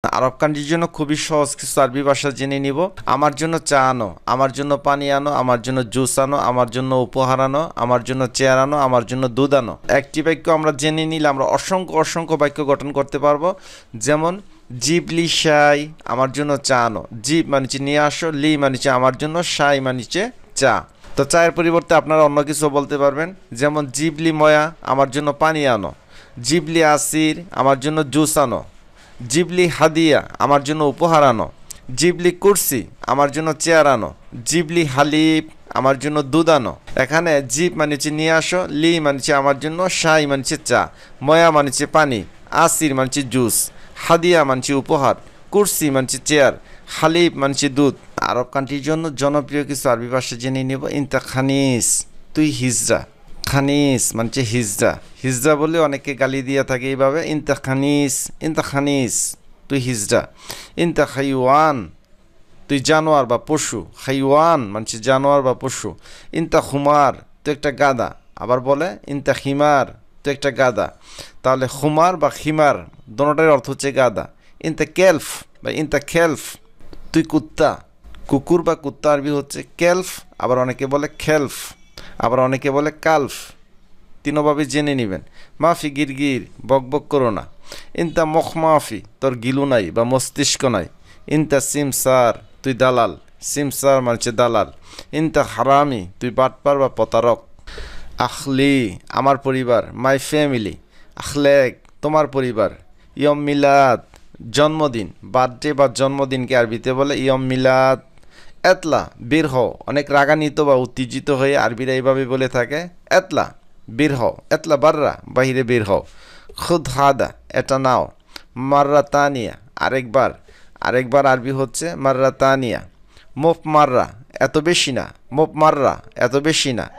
আরব কান্ট্রির জন্য খুবই সহজ কিছু আরবি ভাষা জেনে নিব। আমার জন্য চা আনো, আমার জন্য পানি আনো, আমার জন্য জুস আনো, আমার জন্য উপহার আনো, আমার জন্য চেয়ার আনো, আমার জন্য দুধ আনো। একটি বাক্য আমরা জেনে নিলে আমরা অসংখ্য অসংখ্য বাক্য গঠন করতে পারবো। যেমন জিবলি শাই, আমার জন্য চা আনো। জিব মানেছে নিয়ে আসো, লি মানেছে আমার জন্য, শাই মানেছে চা। তো চায়ের পরিবর্তে আপনারা অন্য কিছু বলতে পারবেন। যেমন জিবলি ময়া, আমার জন্য পানি আনো। জিবলি আসির, আমার জন্য জুস আনো। জিবলি হাদিয়া, আমার জন্য উপহার আনো। জিবলি কুরসি, আমার জন্য চেয়ার আনো। জিবলি হালিব, আমার জন্য দুধ আনো। এখানে জিব মানেছে নিয়ে আসো, লি মানেছে আমার জন্য, শাই মানেছে চা, ময়া মানেছে পানি, আসির মানেছে জুস, হাদিয়া মানছে উপহার, কুরসি মানছে চেয়ার, হালিব মানছে দুধ। আরব কান্ট্রির জন্য জনপ্রিয় কিছু আরবি ভাষা জেনে নেব। ইনতা খানিস, তুই হিজরা। খানিস মানছে হিজরা। হিজরা বলে অনেকে গালি দিয়ে থাকে এইভাবে। ইনতা খানিস, ইনতা খানিস, তুই হিজরা। ইনতা খাইওয়ান, তুই জানোয়ার বা পশু। খাইওয়ান মানছে জানোয়ার বা পশু। ইনতা খুমার, তুই একটা গাদা। আবার বলে ইনতা খিমার, তুই একটা গাদা। তাহলে খুমার বা খিমার দোনোটার অর্থ হচ্ছে গাদা। ইনতা কেলফ বা ইনতা খেলফ, তুই কুত্তা। কুকুর বা কুত্তা আরবি হচ্ছে কেলফ, আবার অনেকে বলে খেলফ, আবার অনেকে বলে কালফ। তিনোভাবে জেনে নেবেন। মাফি গিরগির, বক বক করো না। ইনতা মুখ মাফি, তোর গিলু নাই বা মস্তিষ্ক নাই। ইনতা সিমসার, তুই দালাল। সিমসার মানে দালাল। ইনতা হারামি, তুই বাটপার বা প্রতারক। আখলি, আমার পরিবার। My family. আখলেক, তোমার পরিবার। ইয়ম মিলাদ, জন্মদিন। বার্থডে বা জন্মদিনকে আরবিতে বলে ইয়ম মিলাদ। এতলা, বের হও। অনেক রাগান্বিত বা উত্তেজিত হয়ে আরবিরা এইভাবে বলে থাকে, এতলা, বের হও। এতলা বাররা, বাহিরে বের হও। খুদ হাদা, এটা নাও। মাররা তানিয়া, আরেকবার। আরেকবার আরবি হচ্ছে মাররা তানিয়া। মোপ মাররা, এত বেশি না। মোপ মাররা, এত বেশি না।